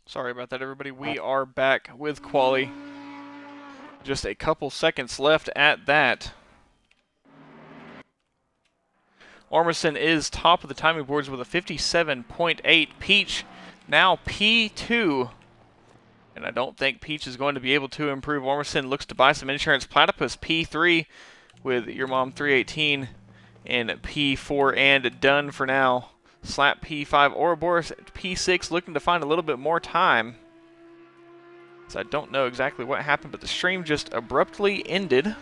Sorry about that, everybody. We are back with quali. Just a couple seconds left at that. Ormston is top of the timing boards with a 57.8. Peach now P2. And I don't think Peach is going to be able to improve. Ormston looks to buy some insurance. Platypus P3 with Your Mom 318 and P4 and done for now. Slap P5, Ouroboros P6 looking to find a little bit more time. So I don't know exactly what happened, but the stream just abruptly ended.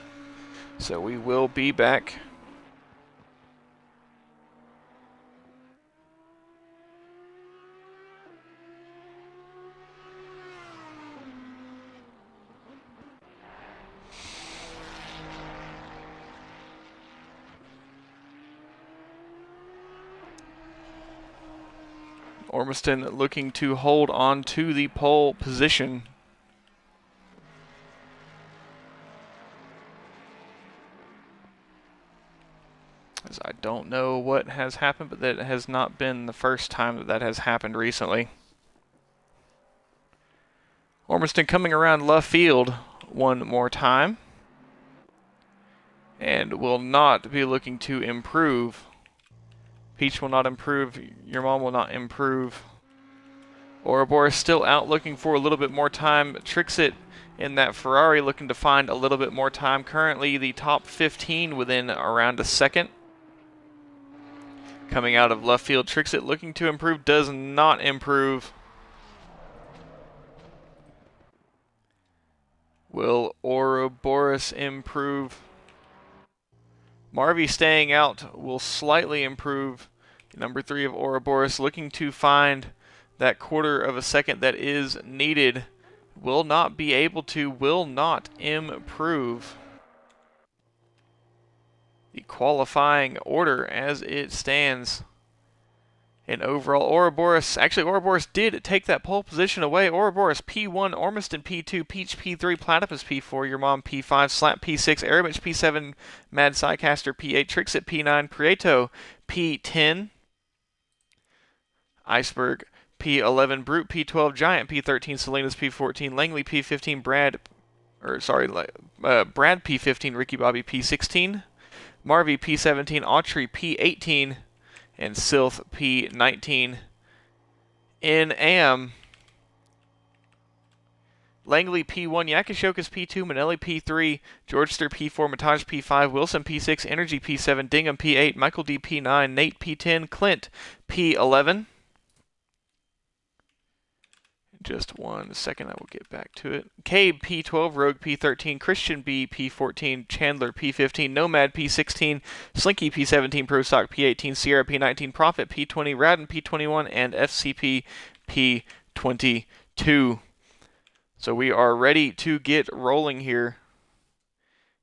So we will be back. Ormston looking to hold on to the pole position. As I don't know what has happened, but that has not been the first time that has happened recently. Ormston coming around left field one more time. And will not be looking to improve. Peach will not improve. Your Mom will not improve. Ouroboros still out looking for a little bit more time. Trixit in that Ferrari looking to find a little bit more time. Currently the top 15 within around a second. Coming out of left field, Trixit looking to improve, does not improve. Will Ouroboros improve? Marvy staying out will slightly improve. Number 3 of Ouroboros looking to find that quarter of a second that is needed. Will not be able to, will not improve. The qualifying order as it stands. And overall, Ouroboros did take that pole position away. Ouroboros P1, Ormiston P2, Peach P3, Platypus P4, Your Mom P5, Slap P6, Aramich P7, Mad Psycaster P8, Trixit P9, Prieto P10, Iceberg P11, Brute P12, Giant P13, Salinas P14, Langley P15, Brad P15, Ricky Bobby P16, Marvy P17, Autry P18, and Sylph P19. In AM, Langley P1, Yakashokas P2, Manelli P3, Georgester P4, Mataj P5, Wilson P6, Energy P7, Dingham P8, Michael D P9, Nate P10, Clint P11. Just 1 second, I will get back to it. Cabe P12, Rogue P13, Christian B P14, Chandler P15, Nomad P16, Slinky P17, Prostock P18, Sierra P19, Prophet P20, Radden P21, and FCP P22. So we are ready to get rolling here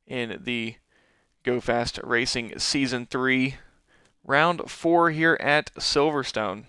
in the GoFAST Racing Season 3, Round 4 here at Silverstone.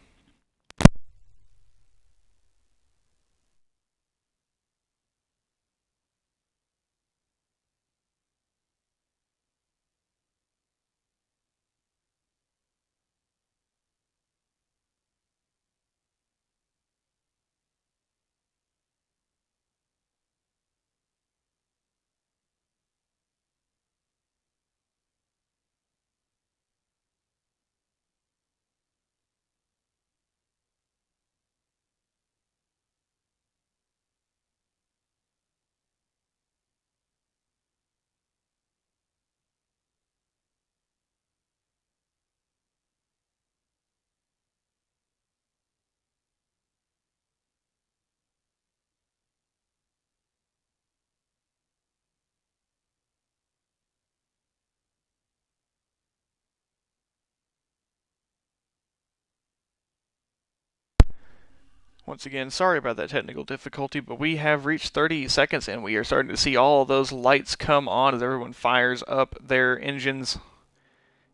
Once again, sorry about that technical difficulty, but we have reached 30 seconds and we are starting to see all of those lights come on as everyone fires up their engines.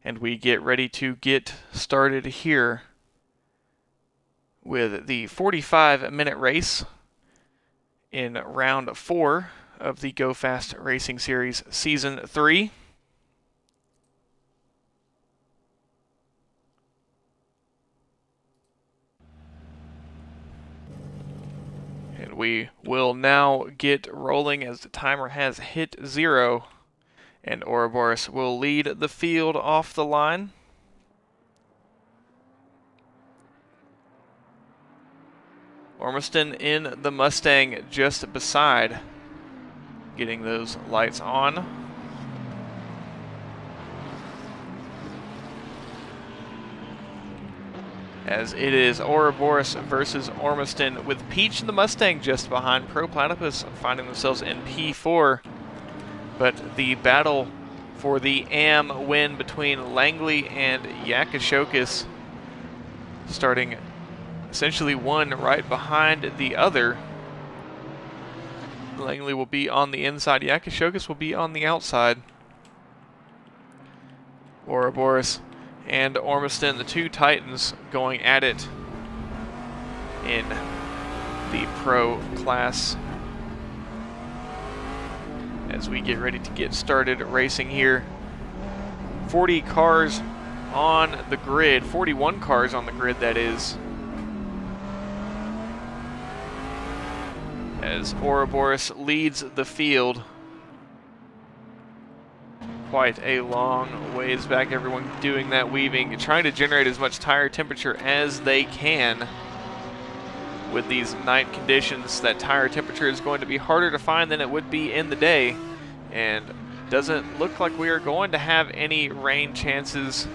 And we get ready to get started here with the 45-minute race in round 4 of the GoFAST Racing Series Season 3. we will now get rolling as the timer has hit 0. And Ouroboros will lead the field off the line. Ormiston in the Mustang just beside, getting those lights on. As it is Ouroboros versus Ormiston, with Peach and the Mustang just behind. Pro Platypus finding themselves in P4. But the battle for the AM win between Langley and Yakashokis, starting essentially one right behind the other. Langley will be on the inside, Yakashokis will be on the outside. Ouroboros and Ormiston, the two titans, going at it in the pro class. As we get ready to get started racing here. 40 cars on the grid, 41 cars on the grid, that is. As Ouroboros leads the field. Quite a long ways back, everyone doing that weaving, trying to generate as much tire temperature as they can. With these night conditions, that tire temperature is going to be harder to find than it would be in the day, and doesn't look like we are going to have any rain chances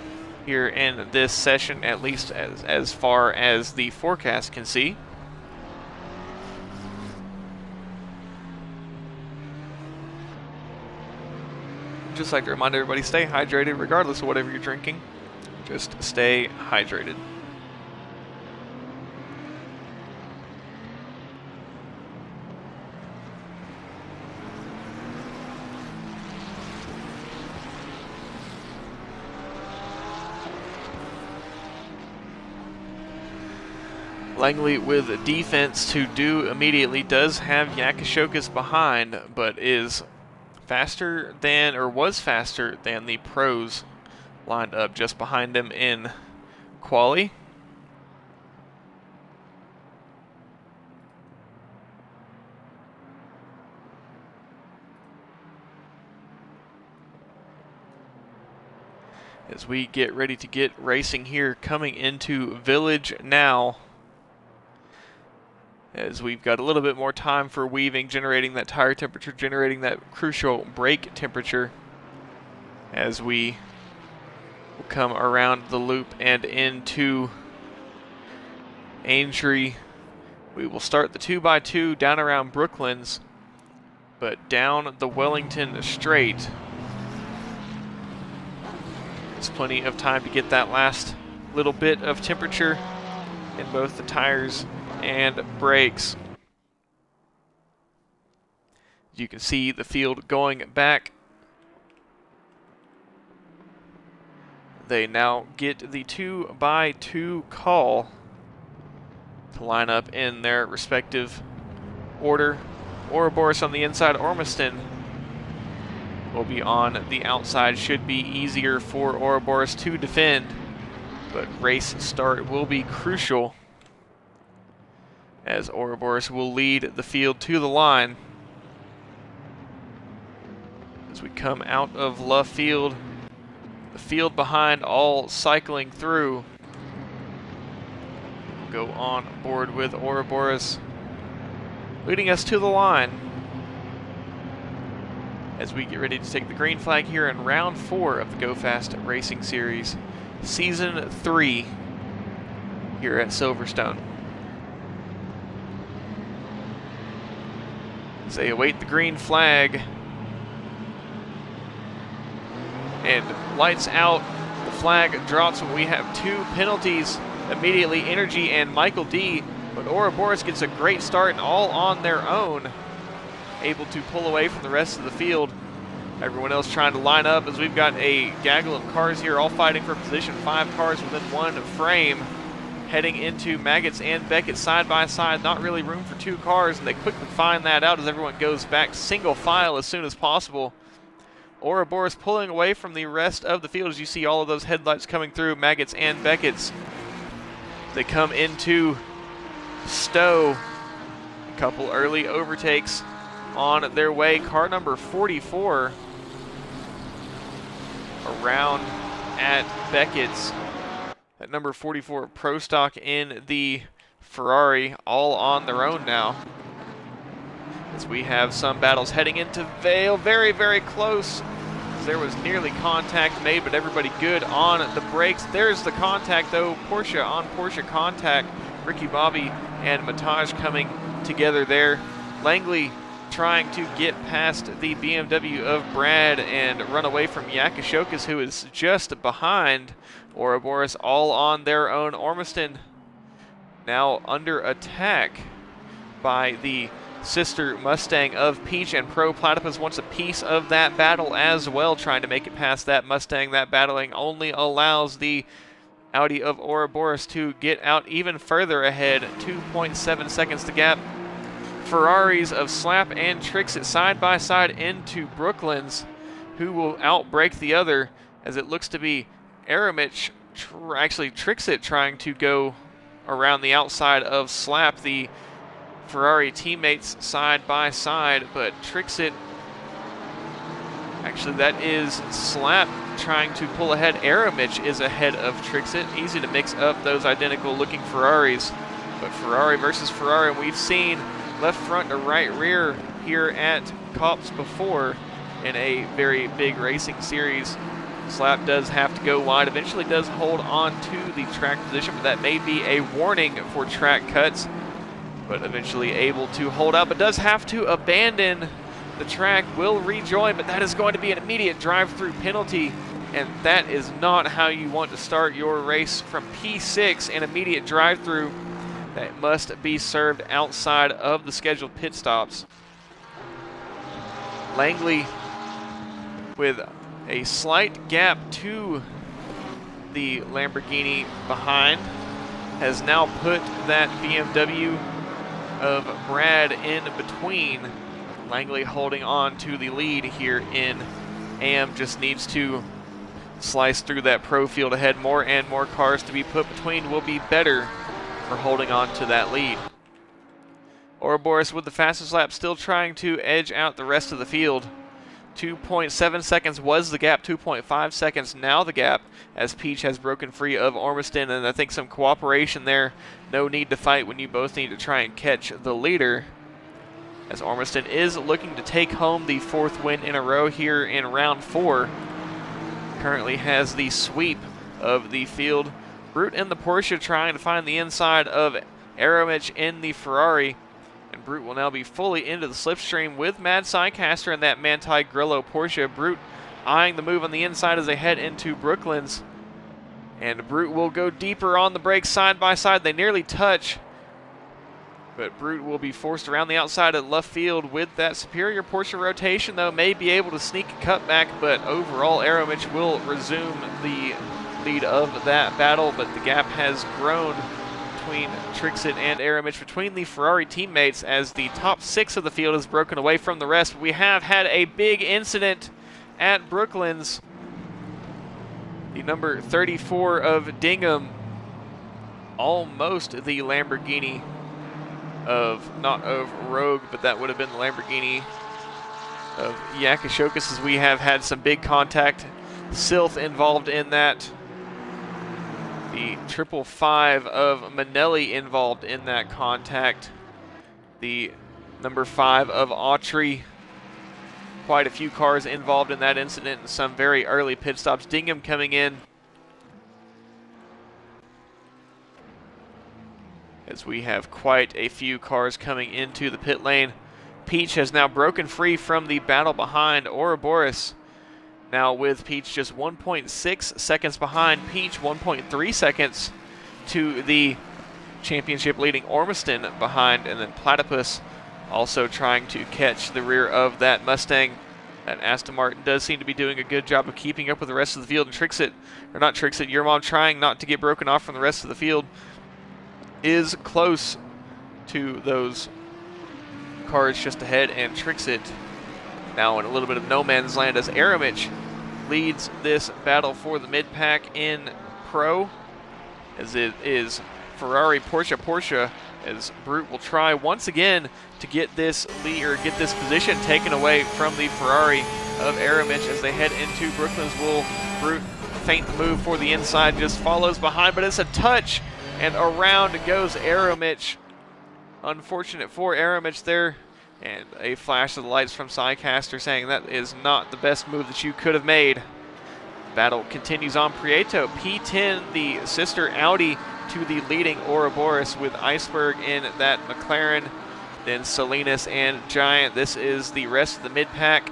here in this session, at least as far as the forecast can see. Just like to remind everybody, stay hydrated regardless of whatever you're drinking. Just stay hydrated. Langley with defense to do immediately, does have Yakashokis behind, but is faster than, or was faster than, the pros lined up just behind him in quali. As we get ready to get racing here, coming into Village now. As we've got a little bit more time for weaving, generating that tire temperature, generating that crucial brake temperature, as we will come around the loop and into Aintree. We will start the 2x2 down around Brooklands, but down the Wellington Straight. There's plenty of time to get that last little bit of temperature in both the tires and brakes. You can see the field going back. They now get the 2x2 call to line up in their respective order. Ouroboros on the inside, Ormiston will be on the outside. Should be easier for Ouroboros to defend, but race start will be crucial, as Ouroboros will lead the field to the line. As we come out of Love Field, the field behind all cycling through. We'll go on board with Ouroboros, leading us to the line. As we get ready to take the green flag here in round 4 of the GoFAST Racing Series, Season 3 here at Silverstone. As they await the green flag, and lights out, the flag drops when we have 2 penalties immediately, Energy and Michael D. But Ouroboros gets a great start and all on their own, able to pull away from the rest of the field. Everyone else trying to line up, as we've got a gaggle of cars here all fighting for position. 5 cars within 1 frame, heading into Maggots and Beckett side by side. Not really room for 2 cars, and they quickly find that out as everyone goes back single file as soon as possible. Ouroboros pulling away from the rest of the field, as you see all of those headlights coming through Maggots and Beckett's. They come into Stowe, Couple early overtakes on their way. Car number 44 around at Beckett's. At number 44, Pro Stock in the Ferrari, all on their own now. As we have some battles heading into Vale, very, very close. There was nearly contact made, but everybody good on the brakes. There's the contact though, Porsche on Porsche contact. Ricky Bobby and Mataj coming together there. Langley trying to get past the BMW of Brad and run away from Yakashokas, who is just behind Ouroboros, all on their own. Ormiston now under attack by the sister Mustang of Peach, and Pro Platypus wants a piece of that battle as well, trying to make it past that Mustang. That battling only allows the Audi of Ouroboros to get out even further ahead. 2.7 seconds to gap. Ferraris of Slap and Trixit side by side into Brooklands, who will outbrake the other, as it looks to be Aramich, actually Trixit, trying to go around the outside of Slap. The Ferrari teammates side by side, but Trixit, actually that is Slap trying to pull ahead. Aramich is ahead of Trixit. Easy to mix up those identical looking Ferraris, but Ferrari versus Ferrari, and we've seen left front to right rear here at Kops before in a very big racing series. Slap does have to go wide, eventually does hold on to the track position, but that may be a warning for track cuts, but eventually able to hold out, but does have to abandon the track. Will rejoin, but that is going to be an immediate drive-through penalty, and that is not how you want to start your race from P6. An immediate drive-through that must be served outside of the scheduled pit stops. Langley with a slight gap to the Lamborghini behind has now put that BMW of Brad in between. Langley holding on to the lead here in AM, just needs to slice through that pro field ahead. More and more cars to be put between will be better for holding on to that lead. Ouroboros with the fastest lap, still trying to edge out the rest of the field. 2.7 seconds was the gap, 2.5 seconds now the gap, as Peach has broken free of Ormiston, and I think some cooperation there. No need to fight when you both need to try and catch the leader, as Ormiston is looking to take home the 4th win in a row here in round 4. Currently has the sweep of the field. Brute in the Porsche trying to find the inside of Aramich in the Ferrari. And Brute will now be fully into the slipstream with Mad Psycaster and that Manti Grillo Porsche. Brute eyeing the move on the inside as they head into Brooklands. And Brute will go deeper on the brakes side by side. They nearly touch, but Brute will be forced around the outside at left field with that superior Porsche rotation, though may be able to sneak a cutback, but overall Aramich will resume the lead of that battle, but the gap has grown between Trixit and Aramich, between the Ferrari teammates, as the top 6 of the field is broken away from the rest. We have had a big incident at Brooklands. The number 34 of Dingham, almost the Lamborghini of, not of Rogue, but that would have been the Lamborghini of Yakashokas, as we have had some big contact. Sylph involved in that. The 555 of Manelli involved in that contact. The number 5 of Autry. Quite a few cars involved in that incident and some very early pit stops. Dingham coming in as we have quite a few cars coming into the pit lane. Peach has now broken free from the battle behind Ouroboros. Now with Peach just 1.6 seconds behind. Peach 1.3 seconds to the championship leading Ormiston behind, and then Platypus also trying to catch the rear of that Mustang. That Aston Martin does seem to be doing a good job of keeping up with the rest of the field, and Trixit, or not Trixit, Your Mom, trying not to get broken off from the rest of the field, is close to those cars just ahead, and Trixit now in a little bit of no man's land as Aramich leads this battle for the mid-pack in Pro, as it is Ferrari, Porsche, as Brute will try once again to get this lead or get this position taken away from the Ferrari of Aramich as they head into Brooklyn's Wool. Brute feint move for the inside, just follows behind, but it's a touch, and around goes Aramich. Unfortunate for Aramich there, and a flash of the lights from Sycaster saying that is not the best move that you could have made. Battle continues on. Prieto, P10, the sister Audi, to the leading Ouroboros with Iceberg in that McLaren, then Salinas and Giant. This is the rest of the mid-pack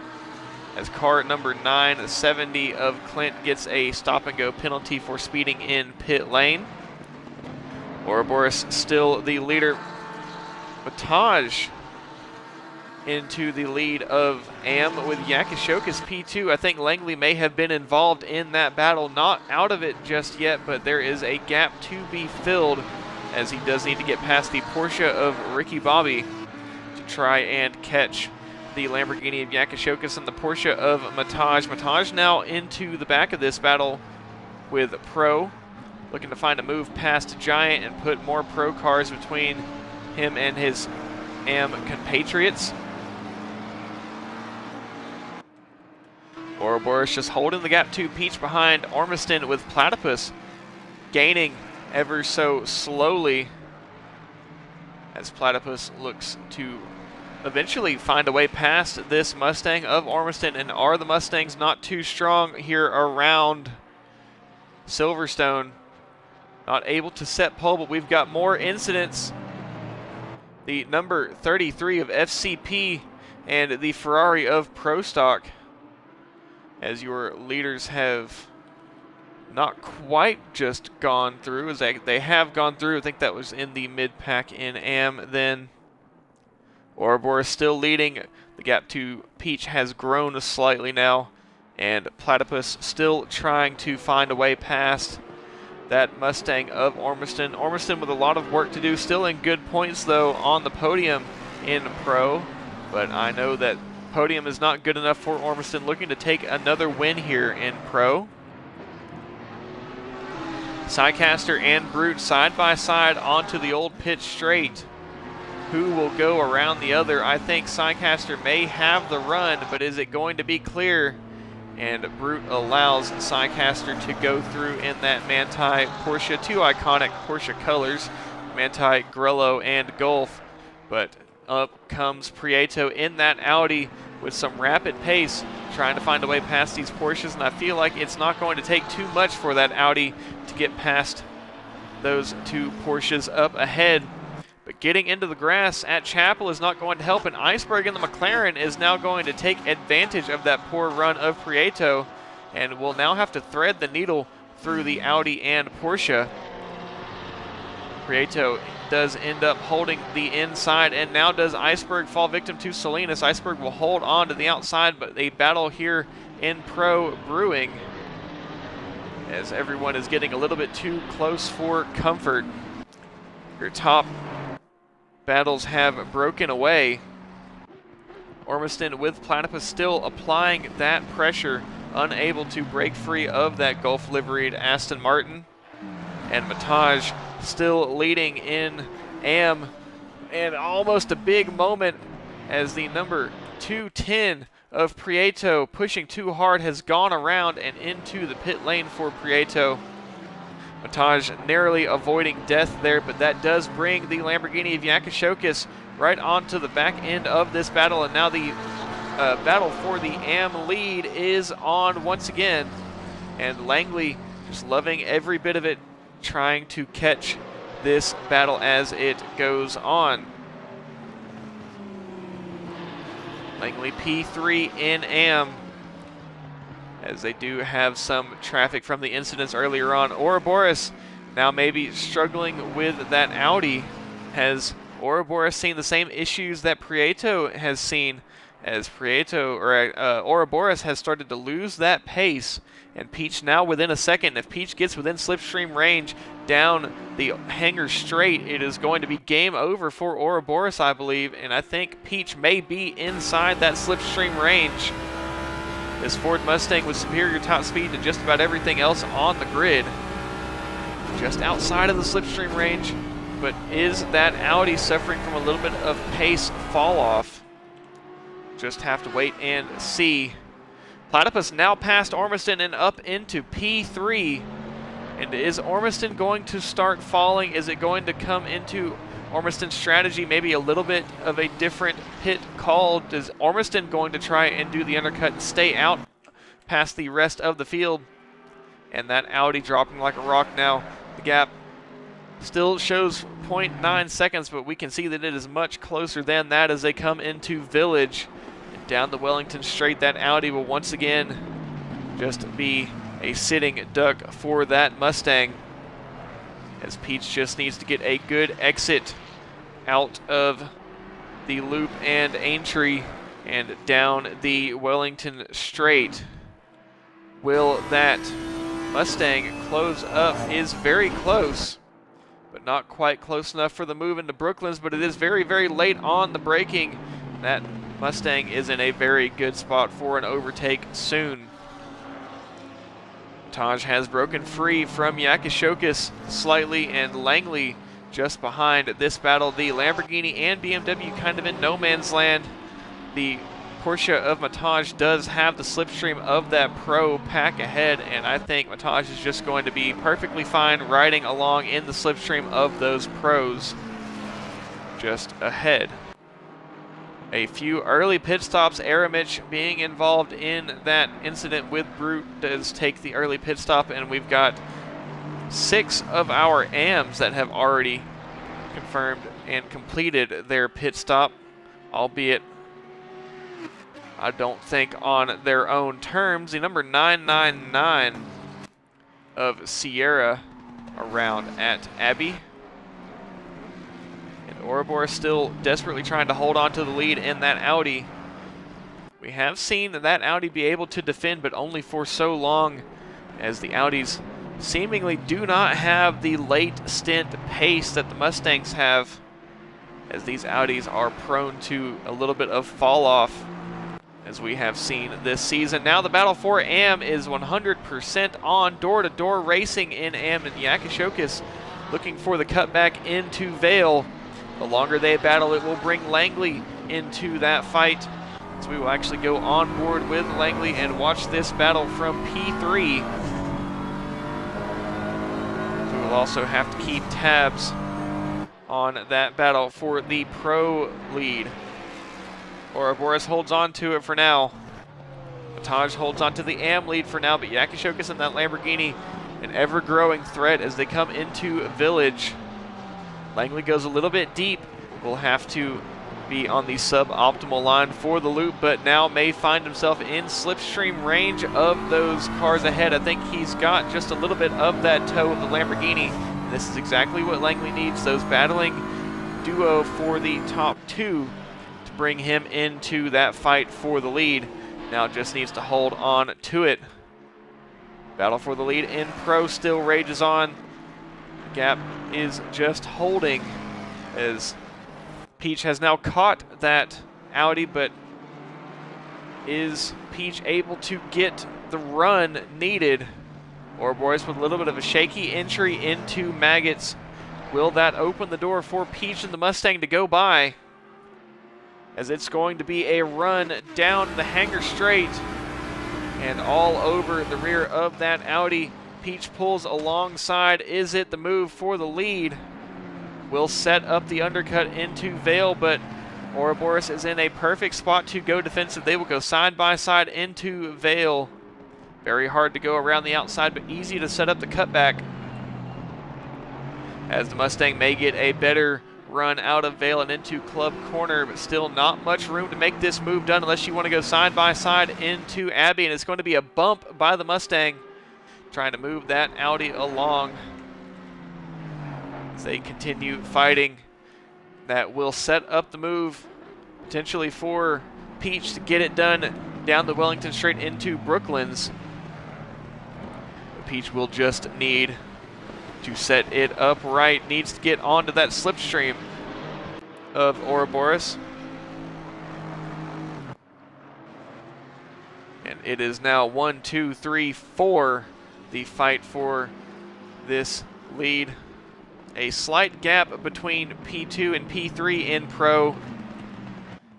as car number 9, the 70 of Clint, gets a stop-and-go penalty for speeding in pit lane. Ouroboros still the leader. Bataj into the lead of AM with Yakashokas P2. I think Langley may have been involved in that battle. Not out of it just yet, but there is a gap to be filled as he does need to get past the Porsche of Ricky Bobby to try and catch the Lamborghini of Yakashokas and the Porsche of Mataj. Mataj now into the back of this battle with Pro, looking to find a move past Giant and put more Pro cars between him and his AM compatriots. Ouroboros just holding the gap to Peach behind Ormiston, with Platypus gaining ever so slowly as Platypus looks to eventually find a way past this Mustang of Ormiston. And are the Mustangs not too strong here around Silverstone? Not able to set pole, but we've got more incidents. The number 33 of FCP and the Ferrari of Pro Stock, as your leaders have not quite just gone through, as they have gone through. I think that was in the mid-pack in AM. Then Ouroboros still leading. The gap to Peach has grown slightly now, and Platypus still trying to find a way past that Mustang of Ormiston. Ormiston with a lot of work to do, still in good points though on the podium in Pro, but I know that podium is not good enough for Ormiston, looking to take another win here in Pro. Sycaster and Brute side by side onto the old pit straight. Who will go around the other? I think Sycaster may have the run, but is it going to be clear? And Brute allows Sycaster to go through in that Manti Porsche. Two iconic Porsche colors, Manti Grello and Golf. But up comes Prieto in that Audi with some rapid pace, trying to find a way past these Porsches. And I feel like it's not going to take too much for that Audi to get past those two Porsches up ahead. But getting into the grass at Chapel is not going to help, and Iceberg in the McLaren is now going to take advantage of that poor run of Prieto and will now have to thread the needle through the Audi and Porsche. Prieto does end up holding the inside, and now does Iceberg fall victim to Salinas. Iceberg will hold on to the outside, but a battle here in Pro brewing as everyone is getting a little bit too close for comfort. Your top battles have broken away. Ormiston with Platypus still applying that pressure, unable to break free of that Gulf liveried Aston Martin. And Mataj still leading in AM, and almost a big moment as the number 210 of Prieto, pushing too hard, has gone around and into the pit lane for Prieto. Mataj narrowly avoiding death there, but that does bring the Lamborghini of Yakashokas right onto the back end of this battle, and now the battle for the AM lead is on once again, and Langley just loving every bit of it, trying to catch this battle as it goes on. Langley P3 in AM, as they do have some traffic from the incidents earlier on. Ouroboros now maybe struggling with that Audi. Has Ouroboros seen the same issues that Prieto has seen, as Ouroboros has started to lose that pace, and Peach now within a second. If Peach gets within slipstream range down the hangar straight, it is going to be game over for Ouroboros, I believe, and I think Peach may be inside that slipstream range. This Ford Mustang with superior top speed to just about everything else on the grid, just outside of the slipstream range, But is that Audi suffering from a little bit of pace fall off? Just have to wait and see. Platypus now past Ormiston and up into P3. And is Ormiston going to start falling? Is it going to come into Ormiston's strategy? Maybe a little bit of a different pit call. Is Ormiston going to try and do the undercut and stay out past the rest of the field? And that Audi dropping like a rock now. The gap still shows 0.9 seconds, but we can see that it is much closer than that as they come into Village. And down the Wellington straight, that Audi will once again just be a sitting duck for that Mustang, as Peach just needs to get a good exit out of the loop and Aintree and down the Wellington straight. Will that Mustang close up? Is very close, but not quite close enough for the move into Brooklands, but it is very, very late on the braking. That Mustang is in a very good spot for an overtake soon. Taj has broken free from Yakashokis slightly, and Langley just behind this battle. The Lamborghini and BMW kind of in no man's land. The Porsche of Mataj does have the slipstream of that Pro pack ahead, and I think Mataj is just going to be perfectly fine riding along in the slipstream of those Pros just ahead. A few early pit stops. Aramich being involved in that incident with Brute does take the early pit stop, and we've got 6 of our AMs that have already confirmed and completed their pit stop, albeit I don't think on their own terms. The number 999 of Sierra around at Abbey. And Ouroboros still desperately trying to hold on to the lead in that Audi. We have seen that Audi be able to defend, but only for so long, as the Audis seemingly do not have the late stint pace that the Mustangs have, as these Audis are prone to a little bit of fall off, as we have seen this season. Now the battle for AM is 100% on. Door-to-door racing in AM, and Yakashokis looking for the cutback into Vale. The longer they battle, it will bring Langley into that fight. So we will actually go on board with Langley and watch this battle from P3. So we'll also have to keep tabs on that battle for the Pro lead. Ouroboros holds on to it for now. Mataj holds on to the AM lead for now, but Yakashokis and that Lamborghini, an ever-growing threat as they come into Village. Langley goes a little bit deep. Will have to be on the suboptimal line for the loop, but now may find himself in slipstream range of those cars ahead. I think he's got just a little bit of that toe of the Lamborghini. And this is exactly what Langley needs, those battling duo for the top 2 to bring him into that fight for the lead. Now just needs to hold on to it. Battle for the lead in Pro still rages on. The gap is just holding, as Peach has now caught that Audi, but is Peach able to get the run needed? Ouroboros with a little bit of a shaky entry into Maggots. Will that open the door for Peach and the Mustang to go by? As it's going to be a run down the hangar straight and all over the rear of that Audi. Peach pulls alongside. Is it the move for the lead? Will set up the undercut into Vale, but Ouroboros is in a perfect spot to go defensive. They will go side by side into Vale. Very hard to go around the outside, but easy to set up the cutback, as the Mustang may get a better run out of Vale and into Club Corner, but still not much room to make this move done unless you want to go side by side into Abbey, and it's going to be a bump by the Mustang trying to move that Audi along as they continue fighting. That will set up the move potentially for Peach to get it done down the Wellington straight into Brooklands. But Peach will just need to set it up right, needs to get onto that slipstream of Ouroboros. And it is now 1, 2, 3, 4, the fight for this lead. a slight gap between P2 and P3 in Pro.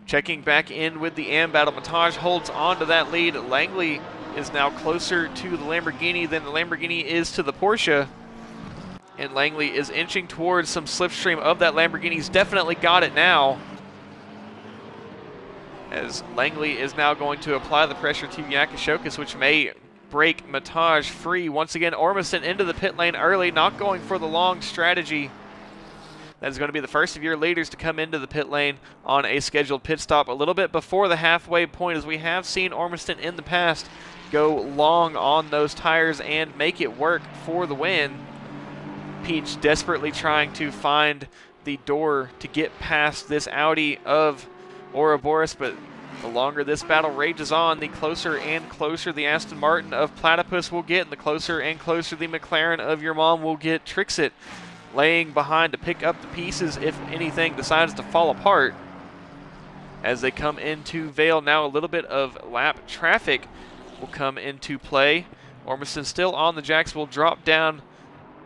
Checking back in with the AM battle, Mataj holds on to that lead. Langley is now closer to the Lamborghini than the Lamborghini is to the Porsche. And Langley is inching towards some slipstream of that Lamborghini. He's definitely got it now, as Langley is now going to apply the pressure to Yakashokis, which may break Mataj free. Once again, Ormston into the pit lane early, not going for the long strategy. That is going to be the first of your leaders to come into the pit lane on a scheduled pit stop a little bit before the halfway point, as we have seen Ormston in the past go long on those tires and make it work for the win. Peach desperately trying to find the door to get past this Audi of Ouroboros, but the longer this battle rages on, the closer and closer the Aston Martin of Platypus will get, and the closer and closer the McLaren of your mom will get. Trixit laying behind to pick up the pieces if anything decides to fall apart. As they come into Vale, now a little bit of lap traffic will come into play. Ormston still on the jacks, will drop down,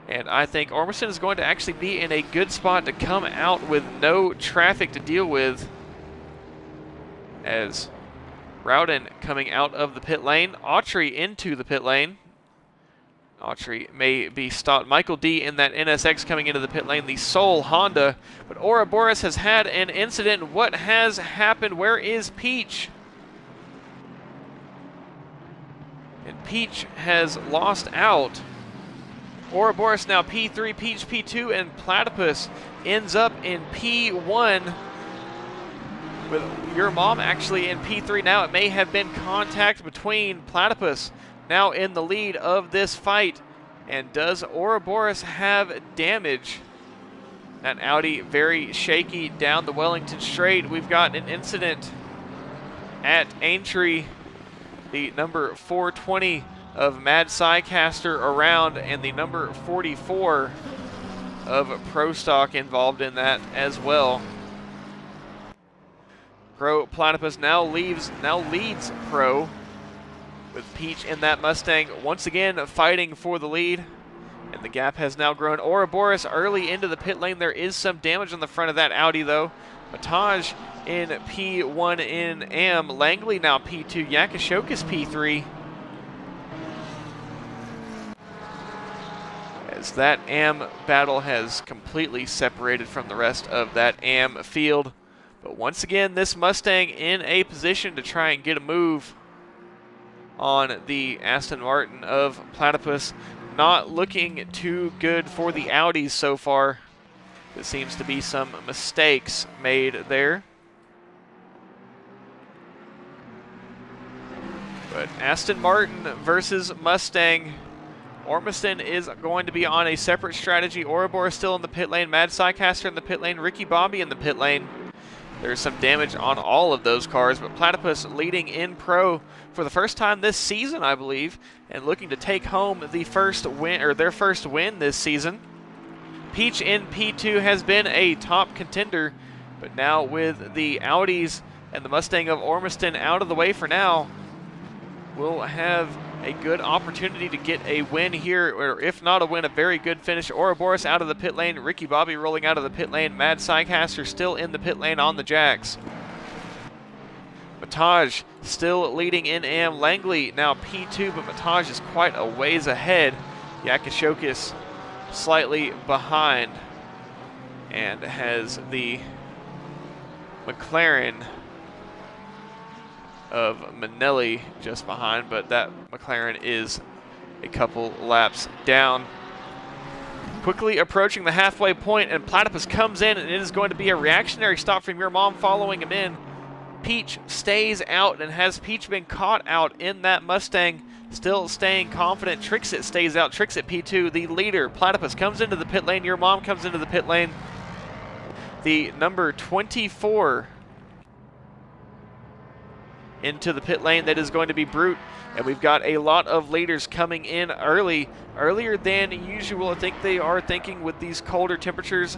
and I think Ormston is going to actually be in a good spot to come out with no traffic to deal with, as Rowden coming out of the pit lane, Autry into the pit lane. Autry may be stopped. Michael D in that NSX coming into the pit lane, the sole Honda. But Ouroboros has had an incident. What has happened? Where is Peach? And Peach has lost out. Ouroboros now P3, Peach P2, and Platypus ends up in P1. With your mom actually in P3 now. It may have been contact between Platypus now in the lead of this fight. And does Ouroboros have damage? That Audi very shaky down the Wellington Straight. We've got an incident at Aintree. The number 420 of Mad Psycaster around, and the number 44 of Pro Stock involved in that as well. Pro Platypus now leads Pro, with Peach in that Mustang once again fighting for the lead, and the gap has now grown. Ouroboros early into the pit lane. There is some damage on the front of that Audi though. Mataj in P1 in AM. Langley now P2. Yakashokis P3. As that AM battle has completely separated from the rest of that AM field. But once again, this Mustang in a position to try and get a move on the Aston Martin of Platypus. Not looking too good for the Audis so far. There seems to be some mistakes made there. But Aston Martin versus Mustang. Ormiston is going to be on a separate strategy. Ouroboros still in the pit lane. Mad Psycaster in the pit lane. Ricky Bobby in the pit lane. There's some damage on all of those cars, but Platypus leading in Pro for the first time this season, I believe, and looking to take home the first win, or their first win this season. Peach in P2 has been a top contender, but now with the Audis and the Mustang of Ormiston out of the way for now, we'll have a good opportunity to get a win here, or if not a win, a very good finish. Ouroboros out of the pit lane, Ricky Bobby rolling out of the pit lane, Mad Psycaster still in the pit lane on the jacks. Mataj still leading in AM. Langley now P2, but Mataj is quite a ways ahead. Yakashokis slightly behind, and has the McLaren of Manelli just behind, but that McLaren is a couple laps down. Quickly approaching the halfway point, and Platypus comes in, and it is going to be a reactionary stop from your mom following him in. Peach stays out, and has Peach been caught out in that Mustang, still staying confident. Trixit stays out. Trixit P2, the leader. Platypus comes into the pit lane. Your mom comes into the pit lane. The number 24 into the pit lane. That is going to be Brute, and we've got a lot of leaders coming in earlier than usual. I think they are thinking with these colder temperatures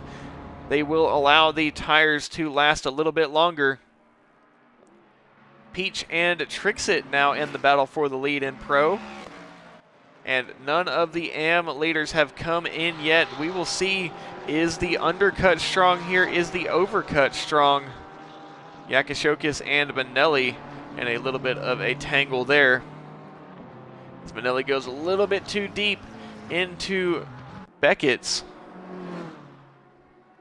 they will allow the tires to last a little bit longer. Peach and Trixit now in the battle for the lead in Pro. and none of the AM leaders have come in yet. We will see, is the undercut strong here? Is the overcut strong? Yakashokis and Benelli in a little bit of a tangle there. As Benelli goes a little bit too deep into Beckett's.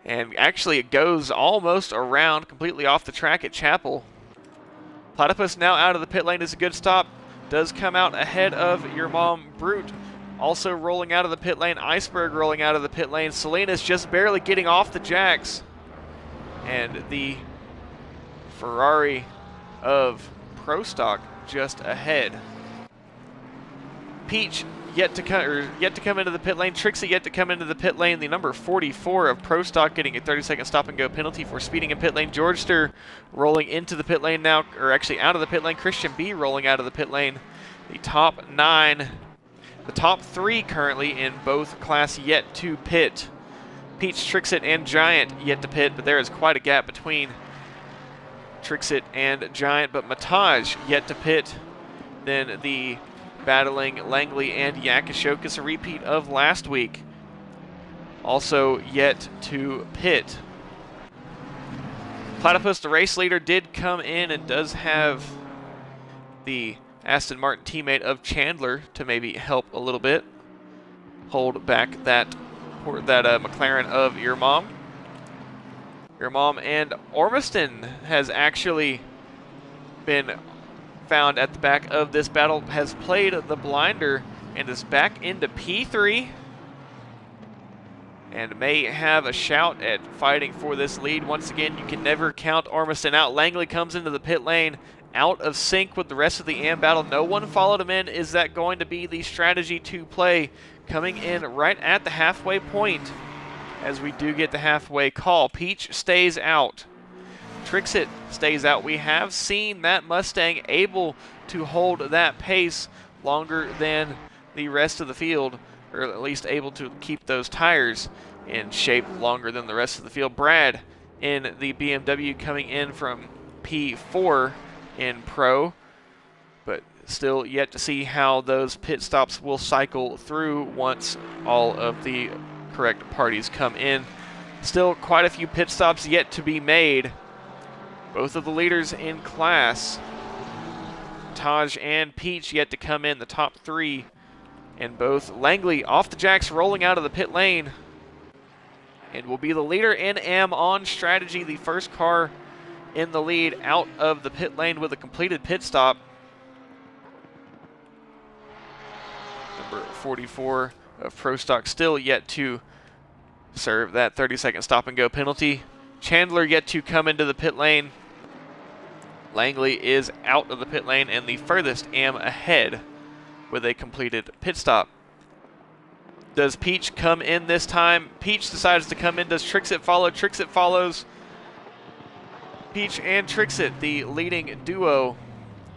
And actually it goes almost around, completely off the track at Chapel. Platypus now out of the pit lane is a good stop. Does come out ahead of Your Mom Brute. Also rolling out of the pit lane. Iceberg rolling out of the pit lane. Salinas just barely getting off the jacks. And the Ferrari of Pro Stock just ahead. Peach yet to come into the pit lane. Trixie yet to come into the pit lane. The number 44 of Pro Stock getting a 30-second stop and go penalty for speeding in pit lane. Georgester rolling into the pit lane now, or actually out of the pit lane. Christian B rolling out of the pit lane. The top 9, the top 3 currently in both class yet to pit. Peach, Trixit, and Giant yet to pit, but there is quite a gap between Trixit and Giant. But Mataj yet to pit. Then the battling Langley and Yakashokis, a repeat of last week, also yet to pit. Platypus, the race leader, did come in and does have the Aston Martin teammate of Chandler to maybe help a little bit hold back that McLaren of Your Mom. Your Mom and Ormiston has actually been found at the back of this battle, has played the blinder and is back into P3 and may have a shout at fighting for this lead. Once again, you can never count Ormiston out. Langley comes into the pit lane out of sync with the rest of the AM battle. No one followed him in. Is that going to be the strategy to play? Coming in right at the halfway point as we do get the halfway call. Peach stays out. Trixit stays out. We have seen that Mustang able to hold that pace longer than the rest of the field, or at least able to keep those tires in shape longer than the rest of the field. Brad in the BMW coming in from P4 in Pro, but still yet to see how those pit stops will cycle through once all of the correct parties come in. Still quite a few pit stops yet to be made. Both of the leaders in class, Taj and Peach, yet to come in, the top 3. And both Langley off the jacks rolling out of the pit lane. And will be the leader in AM on strategy, the first car in the lead out of the pit lane with a completed pit stop. Number 44 of Pro Stock still yet to serve that 30-second stop and go penalty. Chandler yet to come into the pit lane. Langley is out of the pit lane and the furthest AM ahead with a completed pit stop. Does Peach come in this time? Peach decides to come in. Does Trixit follow? Trixit follows. Peach and Trixit, the leading duo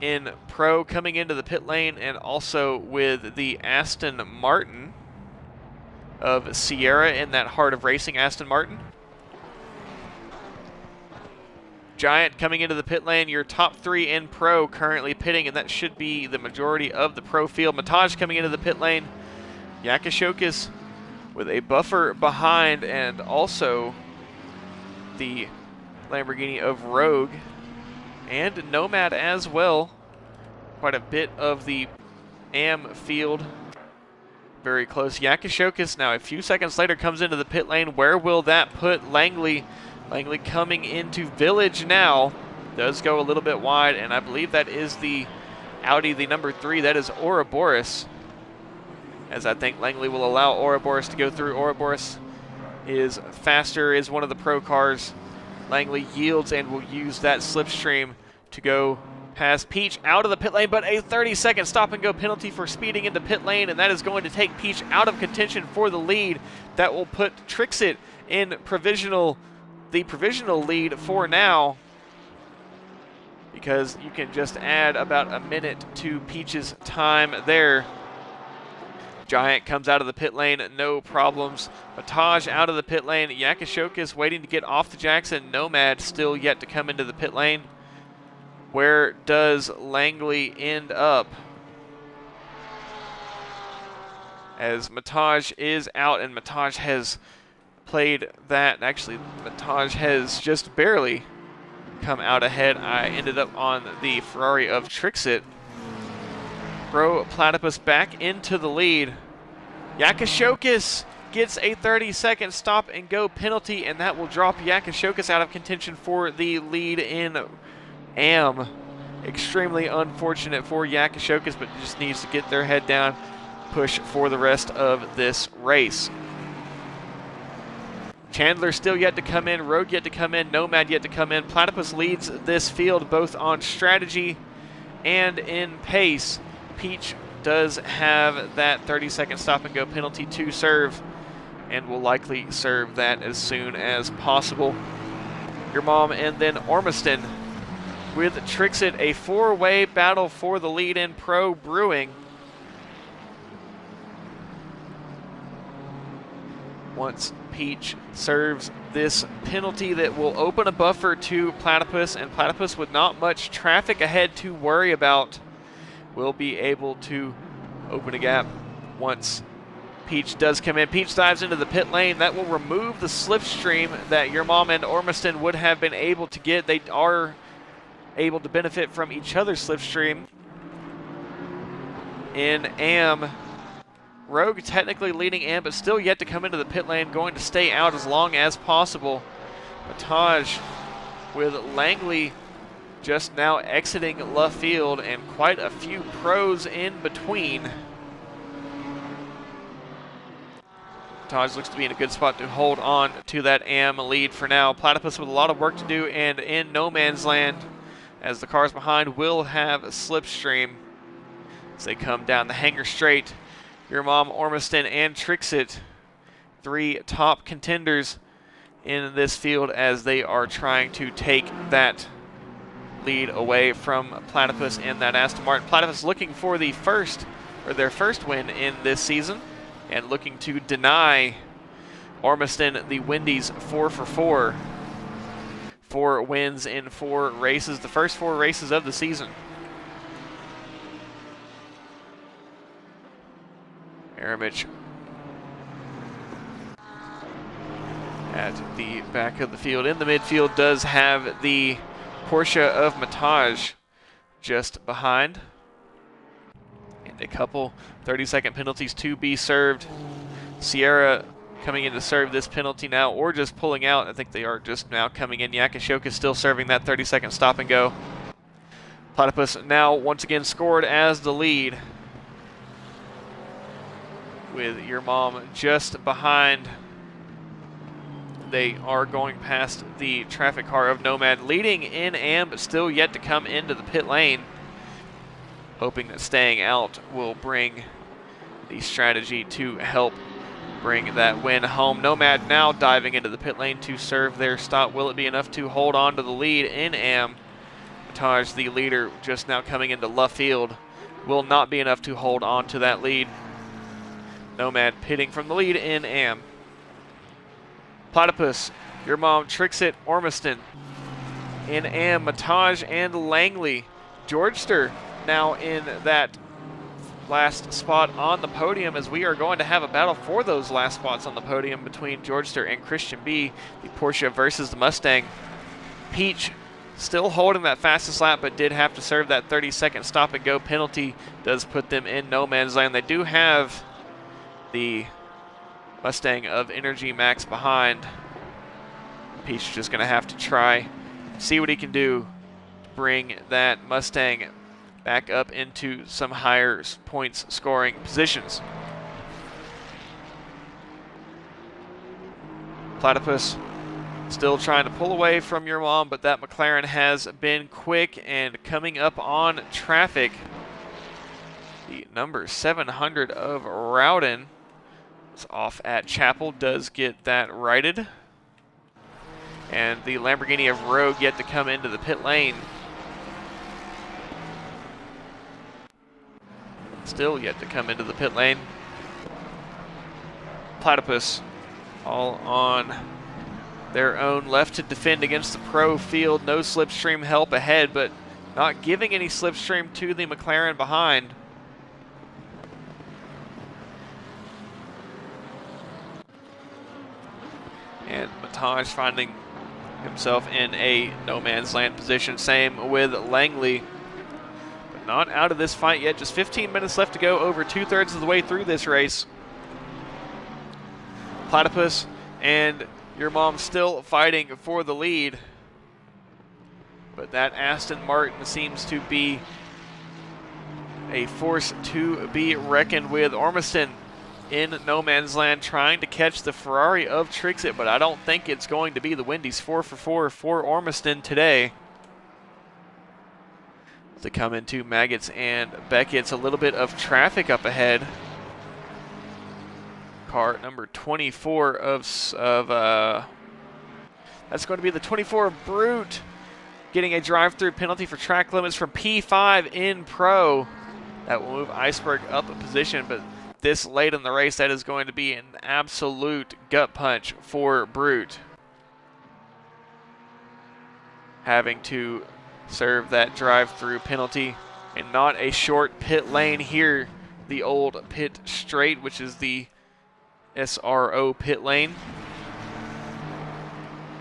in Pro, coming into the pit lane, and also with the Aston Martin of Sierra in that Heart of Racing Aston Martin. Giant coming into the pit lane, your top 3 in Pro currently pitting, and that should be the majority of the Pro field. Mataj coming into the pit lane. Yakashokis with a buffer behind, and also the Lamborghini of Rogue and Nomad as well. Quite a bit of the AM field very close. Yakashokis now a few seconds later comes into the pit lane. Where will that put Langley? Langley coming into Village now. Does go a little bit wide, and I believe that is the Audi, the number 3. That is Ouroboros, as I think Langley will allow Ouroboros to go through. Ouroboros is faster, is one of the Pro cars. Langley yields and will use that slipstream to go past Peach out of the pit lane, but a 30-second stop and go penalty for speeding into pit lane, and that is going to take Peach out of contention for the lead. That will put Trixit in the provisional lead for now, because you can just add about a minute to Peach's time there. Giant comes out of the pit lane, no problems. Mataj out of the pit lane. Yakashokis waiting to get off the Jackson. Nomad still yet to come into the pit lane. Where does Langley end up? as Mataj is out, and Mataj has played that. Actually, Mataj has just barely come out ahead. I ended up on the Ferrari of Trixit. Pro Platypus back into the lead. Yakashokis gets a 30-second stop and go penalty, and that will drop Yakashokis out of contention for the lead in AM. Extremely unfortunate for Yakashokis, but just needs to get their head down, push for the rest of this race. Chandler still yet to come in, Rogue yet to come in, Nomad yet to come in. Platypus leads this field both on strategy and in pace. Peach does have that 30-second stop and go penalty to serve, and will likely serve that as soon as possible. Your Mom and then Ormiston with Trixit, a four-way battle for the lead in Pro Brewing. Once Peach serves this penalty, that will open a buffer to Platypus, and Platypus with not much traffic ahead to worry about will be able to open a gap once Peach does come in. Peach dives into the pit lane. That will remove the slipstream that Your Mom and Ormiston would have been able to get. They are able to benefit from each other's slipstream. In AM, Rogue technically leading AM, but still yet to come into the pit lane, going to stay out as long as possible. Mataj with Langley just now exiting left field, and quite a few pros in between. Mataj looks to be in a good spot to hold on to that AM lead for now. Platypus with a lot of work to do, and in no man's land, as the cars behind will have a slipstream as they come down the hangar straight. Your Mom, Ormiston, and Trixit, three top contenders in this field as they are trying to take that lead away from Platypus and that Aston Martin. Platypus looking for the their first win in this season, and looking to deny Ormiston the Wendy's 4 for 4. 4 wins in 4 races, the first 4 races of the season. Aramich at the back of the field. In the midfield does have the Porsche of Mataj just behind. And a couple 30-second penalties to be served. Sierra coming in to serve this penalty now, or just pulling out. I think they are just now coming in. Yakashoka still serving that 30-second stop and go. Platypus now once again scored as the lead, with Your Mom just behind. They are going past the traffic car of Nomad, leading in AM, but still yet to come into the pit lane, hoping that staying out will bring the strategy to help bring that win home. Nomad now diving into the pit lane to serve their stop. Will it be enough to hold on to the lead in AM? Mataj, the leader, just now coming into left field, will not be enough to hold on to that lead. Nomad pitting from the lead in AM. Platypus, Your Mom, Trixit, Ormiston. In AM, Mataj and Langley. Georgester now in that last spot on the podium, as we are going to have a battle for those last spots on the podium between Georgester and Christian B, the Porsche versus the Mustang. Peach still holding that fastest lap, but did have to serve that 30-second stop and go penalty. Does put them in no man's land. They do have the Mustang of Energy Max behind. Peach just going to have to try, see what he can do to bring that Mustang back up into some higher points scoring positions. Platypus still trying to pull away from Your Mom, but that McLaren has been quick and coming up on traffic. The number 700 of Rowden is off at Chapel, does get that righted. And the Lamborghini of Rogue yet to come into the pit lane. Still yet to come into the pit lane. Platypus all on their own, left to defend against the pro field. No slipstream help ahead, but not giving any slipstream to the McLaren behind. And Mataj finding himself in a no man's land position. Same with Langley. But not out of this fight yet. Just 15 minutes left to go, over 2/3 of the way through this race. Platypus and Your Mom still fighting for the lead. But that Aston Martin seems to be a force to be reckoned with. Ormiston in no man's land trying to catch the Ferrari of Trixit, but I don't think it's going to be the Wendy's 4-for-4 for Ormiston today. To come into Maggots and Beckett's, a little bit of traffic up ahead. Car number 24 that's going to be the 24 of Brute, getting a drive-through penalty for track limits from P5 in Pro. That will move Iceberg up a position, but this late in the race, that is going to be an absolute gut punch for Brute, having to serve that drive-through penalty, and not a short pit lane here, the old pit straight, which is the SRO pit lane.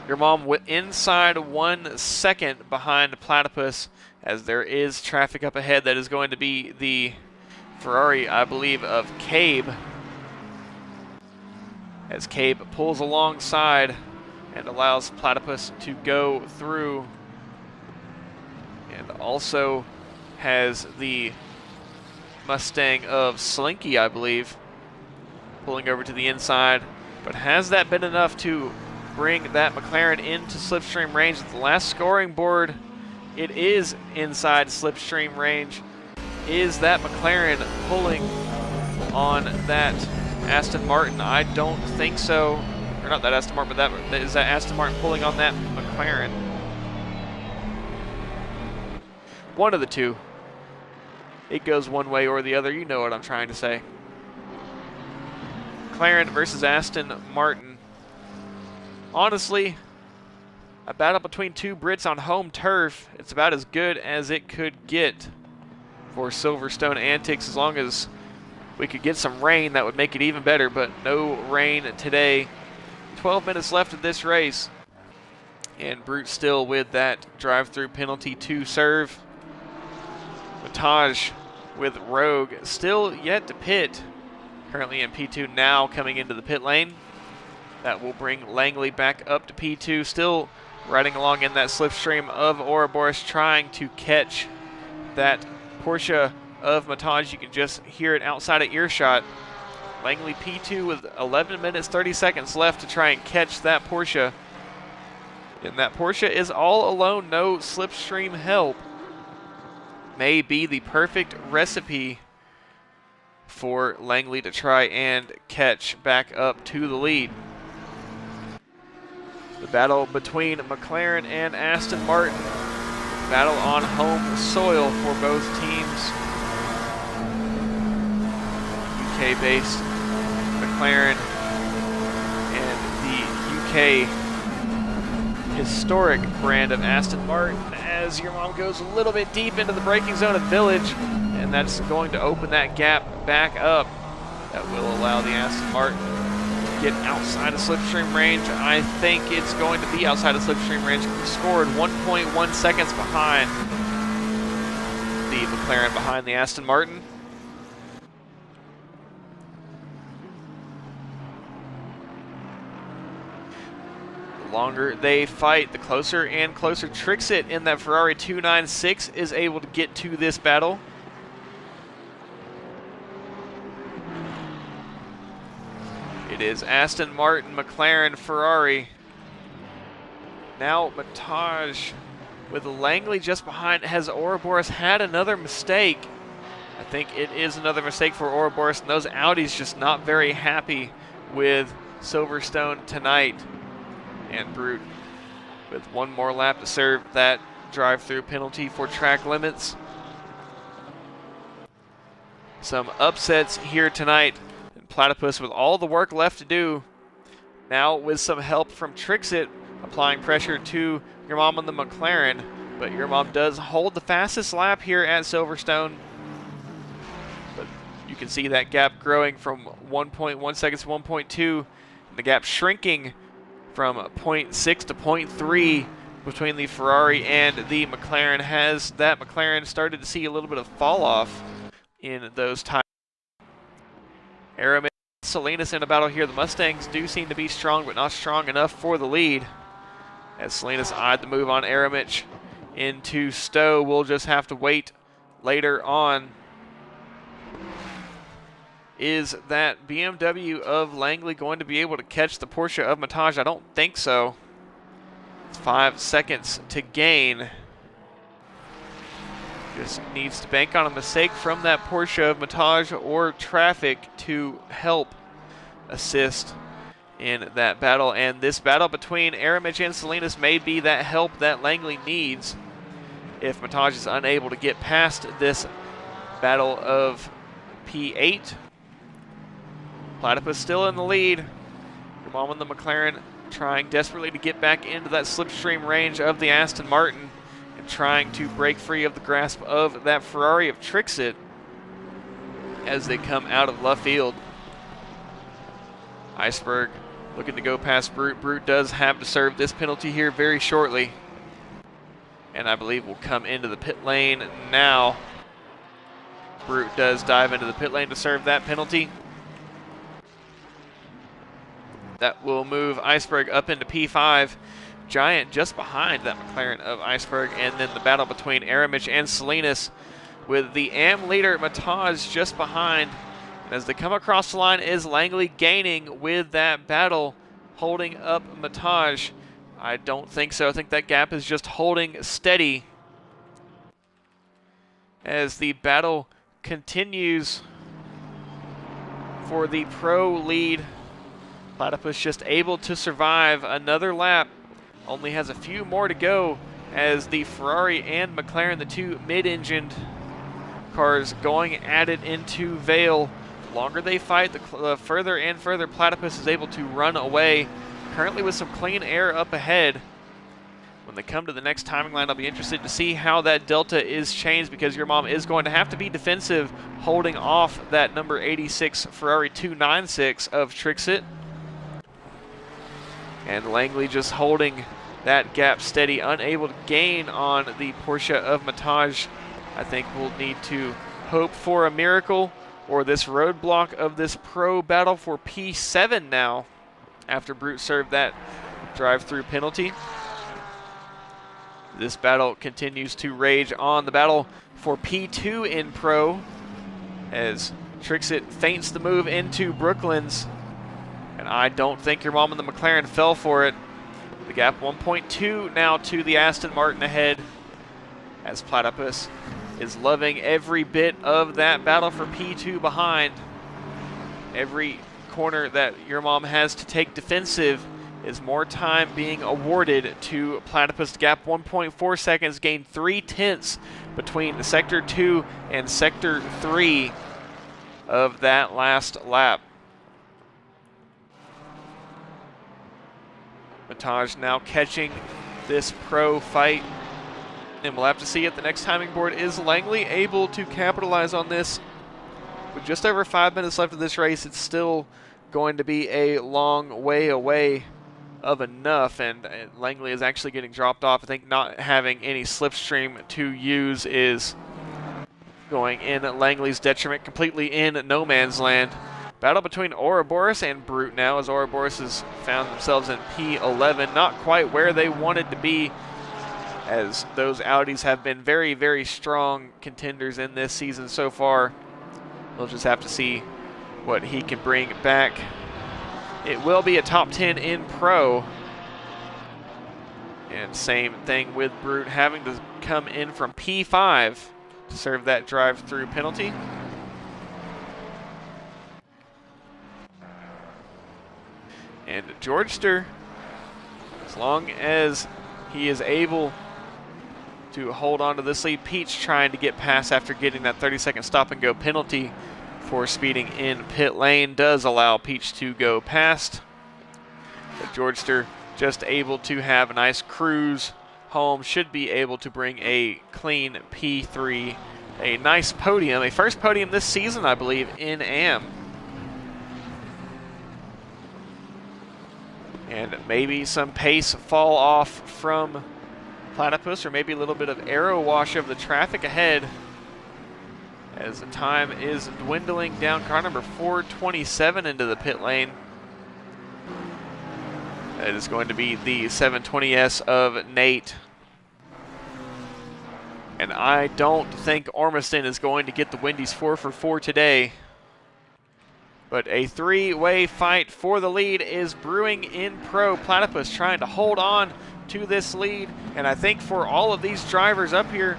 Your Mom inside 1 second behind Platypus, as there is traffic up ahead. That is going to be the Ferrari, I believe, of Cabe, as Cabe pulls alongside and allows Platypus to go through, and also has the Mustang of Slinky, I believe, pulling over to the inside. But has that been enough to bring that McLaren into slipstream range? At the last scoring board, it is inside slipstream range. Is that McLaren pulling on that Aston Martin? I don't think so. Or not that Aston Martin, but is that Aston Martin pulling on that McLaren? One of the two. It goes one way or the other. You know what I'm trying to say. McLaren versus Aston Martin. Honestly, a battle between two Brits on home turf. It's about as good as it could get for Silverstone antics. As long as we could get some rain, that would make it even better, but no rain today. 12 minutes left of this race, and Brute still with that drive-through penalty to serve. Mataj with Rogue still yet to pit, currently in P2, now coming into the pit lane. That will bring Langley back up to P2, still riding along in that slipstream of Ouroboros, trying to catch that Porsche of Mataj. You can just hear it outside of earshot. Langley P2 with 11 minutes 30 seconds left to try and catch that Porsche. And that Porsche is all alone, no slipstream help. May be the perfect recipe for Langley to try and catch back up to the lead. The battle between McLaren and Aston Martin. Battle on home soil for both teams. UK-based McLaren and the UK historic brand of Aston Martin, as Your Mom goes a little bit deep into the braking zone of Village, and that's going to open that gap back up. That will allow the Aston Martin to get outside of slipstream range. I think it's going to be outside of slipstream range. We scored 1.1 seconds behind the McLaren, behind the Aston Martin. The longer they fight, the closer and closer Trixit in that Ferrari 296 is able to get to this battle. It is Aston Martin, McLaren, Ferrari. Now Mataj with Langley just behind. Has Ouroboros had another mistake? I think it is another mistake for Ouroboros, and those Audis just not very happy with Silverstone tonight. And Brute with one more lap to serve that drive-through penalty for track limits. Some upsets here tonight. Platypus with all the work left to do, now with some help from Trixit, applying pressure to Your Mom on the McLaren, but Your Mom does hold the fastest lap here at Silverstone. But you can see that gap growing from 1.1 seconds to 1.2, and the gap shrinking from 0.6 to 0.3 between the Ferrari and the McLaren. Has that McLaren started to see a little bit of fall off in those times? Aramis, Salinas in a battle here. The Mustangs do seem to be strong, but not strong enough for the lead. As Salinas eyed the move on Aramis into Stowe, we'll just have to wait later on. Is that BMW of Langley going to be able to catch the Porsche of Mataj? I don't think so. It's 5 seconds to gain. Just needs to bank on a mistake from that Porsche of Mataj or traffic to help assist in that battle. And this battle between Aramis and Salinas may be that help that Langley needs if Mataj is unable to get past this battle of P8. Platypus still in the lead. Your mom and the McLaren trying desperately to get back into that slipstream range of the Aston Martin and trying to break free of the grasp of that Ferrari of Trixit as they come out of left field. Iceberg looking to go past Brute. Brute does have to serve this penalty here very shortly, and I believe will come into the pit lane now. Brute does dive into the pit lane to serve that penalty. That will move Iceberg up into P5. Giant just behind that McLaren of Iceberg, and then the battle between Aramis and Salinas with the AM leader Mataj just behind. And as they come across the line, is Langley gaining with that battle, holding up Mataj? I don't think so. I think that gap is just holding steady as the battle continues for the pro lead. Platypus just able to survive another lap. Only has a few more to go as the Ferrari and McLaren, the two mid-engined cars, going at it into Vale. The longer they fight, the further and further Platypus is able to run away. Currently with some clean air up ahead. When they come to the next timing line, I'll be interested to see how that delta is changed, because your mom is going to have to be defensive, holding off that number 86 Ferrari 296 of Trixit. And Langley just holding that gap steady, unable to gain on the Porsche of Mataj. I think we'll need to hope for a miracle or this roadblock of this pro battle for P7 now, after Brute served that drive-through penalty. This battle continues to rage on. The battle for P2 in pro as Trixit feints the move into Brooklands. And I don't think your mom and the McLaren fell for it. The gap 1.2 now to the Aston Martin ahead, as Platypus is loving every bit of that battle for P2 behind. Every corner that your mom has to take defensive is more time being awarded to Platypus. Gap 1.4 seconds, gained 3/10 between Sector 2 and Sector 3 of that last lap. Mataj now catching this pro fight, and we'll have to see at the next timing board. Is Langley able to capitalize on this? With just over 5 minutes left of this race, it's still going to be a long way away of enough, and Langley is actually getting dropped off. I think not having any slipstream to use is going in Langley's detriment, completely in no man's land. Battle between Ouroboros and Brute now, as Ouroboros has found themselves in P11, not quite where they wanted to be, as those Audis have been very, very strong contenders in this season so far. We'll just have to see what he can bring back. It will be a top 10 in pro. And same thing with Brute having to come in from P5 to serve that drive-through penalty. And Georgester, as long as he is able to hold on to this lead, Peach trying to get past after getting that 30-second stop-and-go penalty for speeding in pit lane does allow Peach to go past. But Georgester just able to have a nice cruise home, should be able to bring a clean P3, a nice podium, a first podium this season, I believe, in AM. And maybe some pace fall off from Platypus, or maybe a little bit of arrow wash of the traffic ahead as the time is dwindling down. Car number 427 into the pit lane. That is going to be the 720S of Nate. And I don't think Ormiston is going to get the Wendy's 4-for-4 today. But a three-way fight for the lead is brewing in Pro. Platypus trying to hold on to this lead. And I think for all of these drivers up here,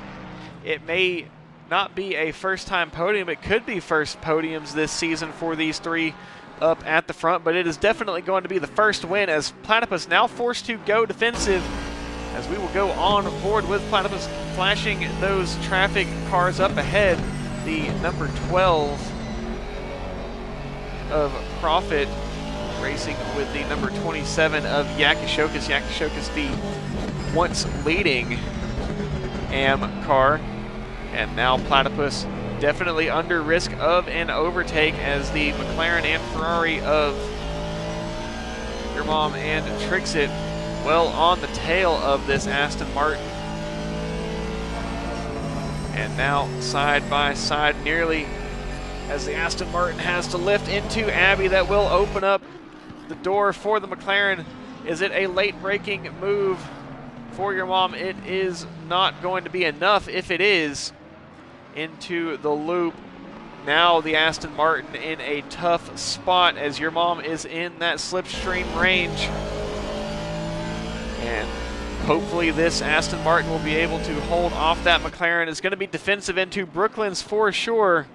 it may not be a first-time podium. It could be first podiums this season for these three up at the front. But it is definitely going to be the first win, as Platypus now forced to go defensive, as we will go on board with Platypus flashing those traffic cars up ahead. The number 12 of Profit racing with the number 27 of Yakashokas. Yakashokas, the once leading AM car. And now Platypus definitely under risk of an overtake, as the McLaren and Ferrari of Your Mom and Trixit well on the tail of this Aston Martin. And now side by side nearly, as the Aston Martin has to lift into Abby. That will open up the door for the McLaren. Is it a late braking move for Your Mom? It is not going to be enough. If it is, into the loop. Now the Aston Martin in a tough spot, as Your Mom is in that slipstream range. And hopefully this Aston Martin will be able to hold off that McLaren. It's going to be defensive into Brooklands for sure.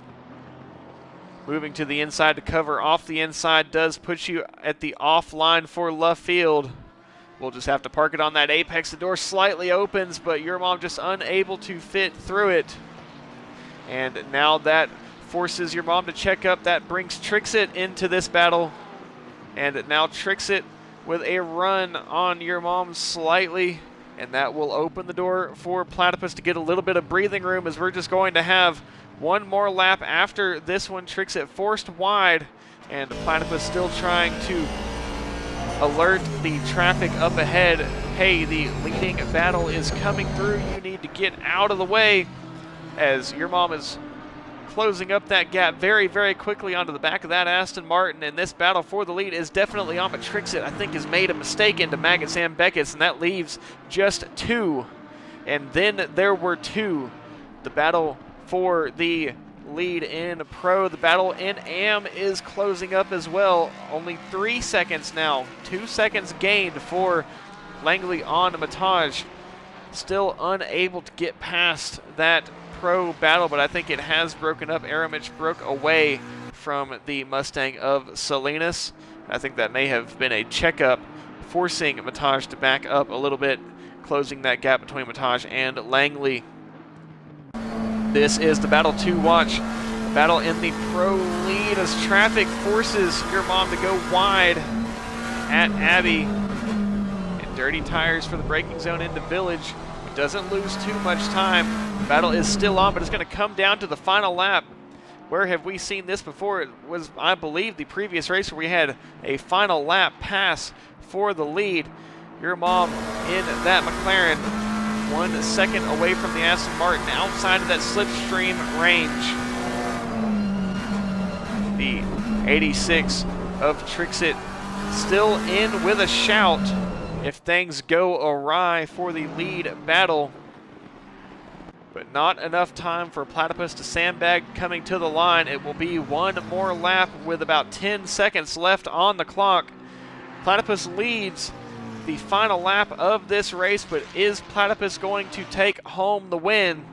Moving to the inside to cover off the inside does put you at the off line for Luffield. We'll just have to park it on that apex. The door slightly opens, but Your Mom just unable to fit through it. And now that forces Your Mom to check up. That brings Trixit into this battle. And now Trixit with a run on Your Mom slightly. And that will open the door for Platypus to get a little bit of breathing room, as we're just going to have one more lap after this one. Trixit forced wide, and Platypus still trying to alert the traffic up ahead. Hey, the leading battle is coming through. You need to get out of the way, as Your Mom is closing up that gap very, very quickly onto the back of that Aston Martin. And this battle for the lead is definitely on, but Trixit, I think, has made a mistake into Maggots and Beckett's, and that leaves just two. And then there were two. The battle for the lead in Pro. The battle in AM is closing up as well. Only 3 seconds now. 2 seconds gained for Langley on Mataj. Still unable to get past that Pro battle, but I think it has broken up. Aramich broke away from the Mustang of Salinas. I think that may have been a checkup, forcing Mataj to back up a little bit, closing that gap between Mataj and Langley. This is the battle to watch. The battle in the Pro lead, as traffic forces Your Mom to go wide at Abby. And dirty tires for the braking zone into Village. It doesn't lose too much time. The battle is still on, but it's going to come down to the final lap. Where have we seen this before? It was, I believe, the previous race where we had a final lap pass for the lead. Your Mom in that McLaren, 1 second away from the Aston Martin, outside of that slipstream range. The 86 of Trixit still in with a shout if things go awry for the lead battle. But not enough time for Platypus to sandbag coming to the line. It will be one more lap with about 10 seconds left on the clock. Platypus leads the final lap of this race, but is Platypus going to take home the win?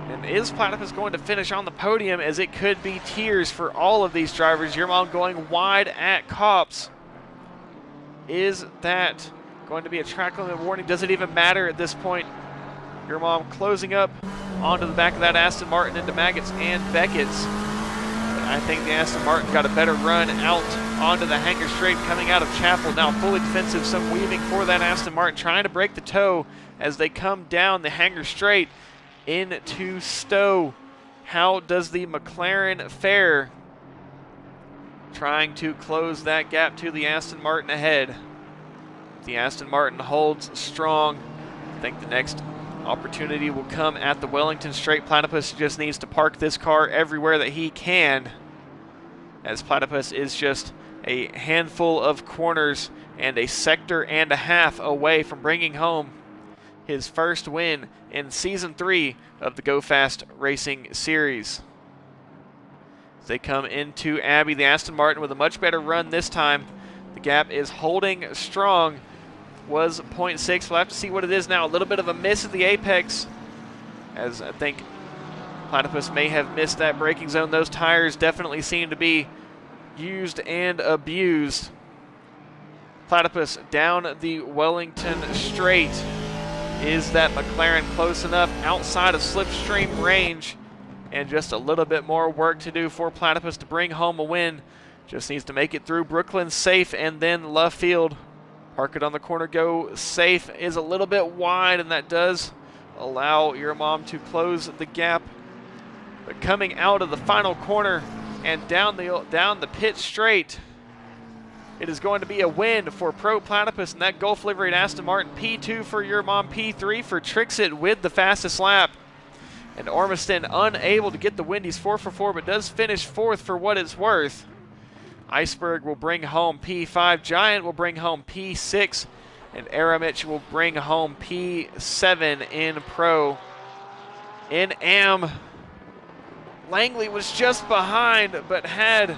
And is Platypus going to finish on the podium, as it could be tears for all of these drivers? Your Mom going wide at Cops. Is that going to be a track limit warning? Does it even matter at this point? Your Mom closing up onto the back of that Aston Martin into Maggots and Beckett's. But I think the Aston Martin got a better run out onto the hangar straight coming out of Chapel. Now fully defensive, some weaving for that Aston Martin, trying to break the toe as they come down the hangar straight into Stowe. How does the McLaren fare? Trying to close that gap to the Aston Martin ahead. The Aston Martin holds strong. I think the next opportunity will come at the Wellington Straight. Platypus just needs to park this car everywhere that he can, as Platypus is just a handful of corners and a sector and a half away from bringing home his first win in Season 3 of the GoFAST Racing Series. As they come into Abbey, the Aston Martin with a much better run this time. The gap is holding strong. Was 0.6. We'll have to see what it is now. A little bit of a miss at the apex, as I think Platypus may have missed that braking zone. Those tires definitely seem to be used and abused. Platypus down the Wellington Straight. Is that McLaren close enough outside of slipstream range? And just a little bit more work to do for Platypus to bring home a win. Just needs to make it through Brooklyn safe and then Love Field. Park it on the corner, go safe is a little bit wide, and that does allow your mom to close the gap. But coming out of the final corner and down the pit straight, it is going to be a win for Pro Platypus and that Gulf liveried Aston Martin. P2 for your mom, P3 for Trixit with the fastest lap. And Ormiston unable to get the win. He's 4 for 4, but does finish 4th for what it's worth. Iceberg will bring home P5, Giant will bring home P6, and Aramich will bring home P7 in Pro. In Am, Langley was just behind, but had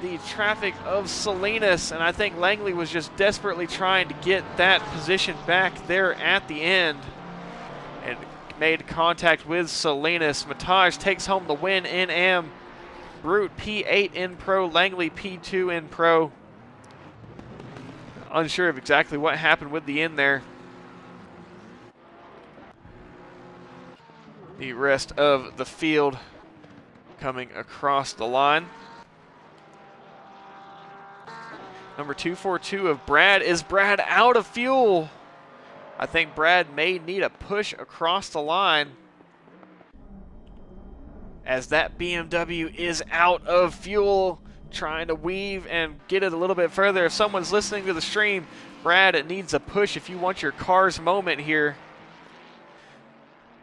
the traffic of Salinas, and I think Langley was just desperately trying to get that position back there at the end, and made contact with Salinas. Mataj takes home the win in Am. Brute P8 in Pro, Langley P2 in Pro. Unsure of exactly what happened with the end there. The rest of the field coming across the line. Number 242 of Brad. Is Brad out of fuel? I think Brad may need a push across the line, as that BMW is out of fuel, trying to weave and get it a little bit further. If someone's listening to the stream, Brad, it needs a push if you want your car's moment here.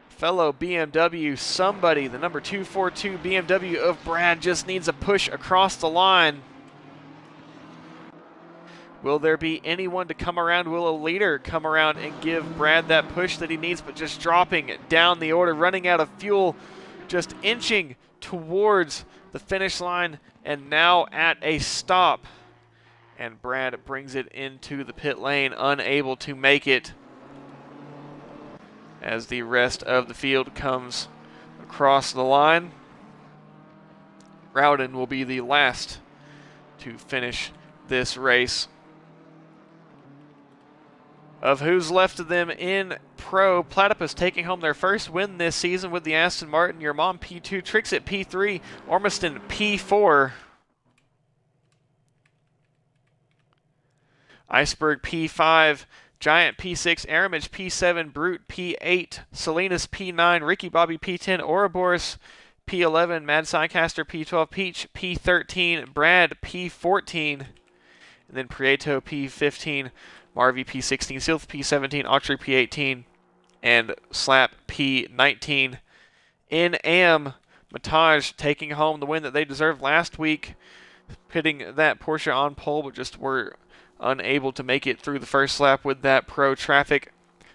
Fellow BMW, somebody, the number 242 BMW of Brad just needs a push across the line. Will there be anyone to come around? Will a leader come around and give Brad that push that he needs, but just dropping down the order, running out of fuel, just inching towards the finish line, and now at a stop. And Brad brings it into the pit lane, unable to make it, as the rest of the field comes across the line. Rowden will be the last to finish this race. Of who's left of them in Pro, Platypus taking home their first win this season with the Aston Martin. Your mom P2, Trixit P3, Ormiston P4. Iceberg P5, Giant P6, Aramage P7, Brute P8, Salinas P9, Ricky Bobby P10, Ouroboros P11, Mad Sidecaster P12, Peach P13, Brad P14, and then Prieto P15, Marvy P16, Sylph P17, Autry P18, and Slap P19. In Am, Mataj taking home the win that they deserved last week, pitting that Porsche on pole, but just were unable to make it through the first lap with that Pro traffic.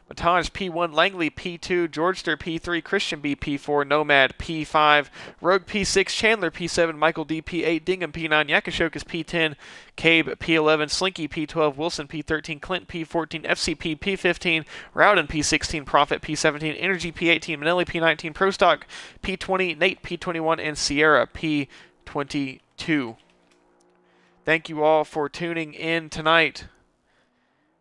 Mataj P1, Langley P2, Georgester P3, Christian B P4, Nomad P5, Rogue P6, Chandler P7, Michael D P8, Dingham P9, Yakashokas P10, Cabe P11, Slinky P12, Wilson P13, Clint P14, FCP P15, Rowden P16, Profit P17, Energy P18, Manelli P19, Prostock P20, Nate P21, and Sierra P22. Thank you all for tuning in tonight.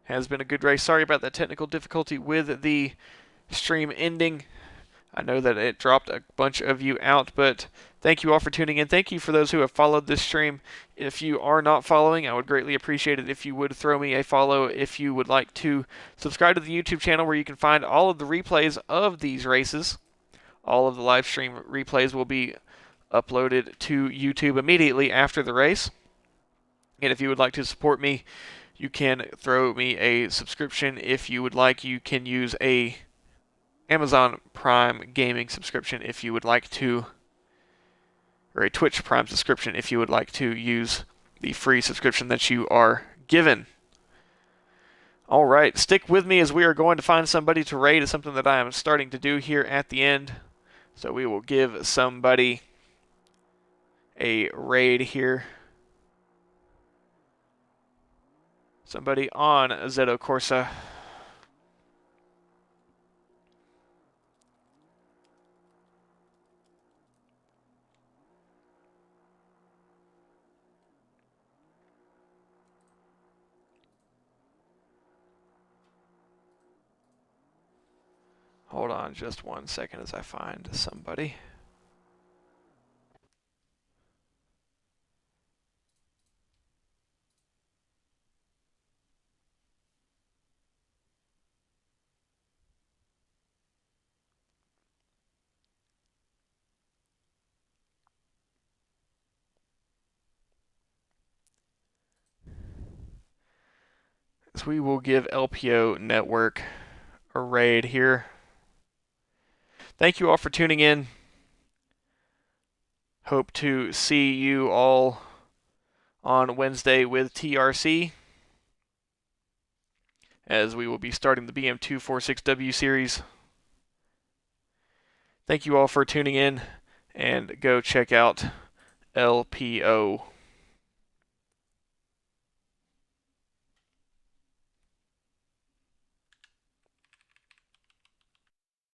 Has been a good race. Sorry about that technical difficulty with the stream ending. I know that it dropped a bunch of you out, but thank you all for tuning in. Thank you for those who have followed this stream. If you are not following, I would greatly appreciate it if you would throw me a follow. If you would like to subscribe to the YouTube channel, where you can find all of the replays of these races. All of the live stream replays will be uploaded to YouTube immediately after the race. And if you would like to support me You can throw me a subscription if you would like. You can use a Amazon Prime gaming subscription if you would like to, or a Twitch Prime subscription if you would like to use the free subscription that you are given. All right, stick with me as we are going to find somebody to raid. Is something that I am starting to do here at the end. So we will give somebody a raid here. Somebody on Assetto Corsa. Hold on just 1 second as I find somebody. So we will give LPO Network a raid here. Thank you all for tuning in. Hope to see you all on Wednesday with TRC, as we will be starting the BM246W series. Thank you all for tuning in, and go check out LPO.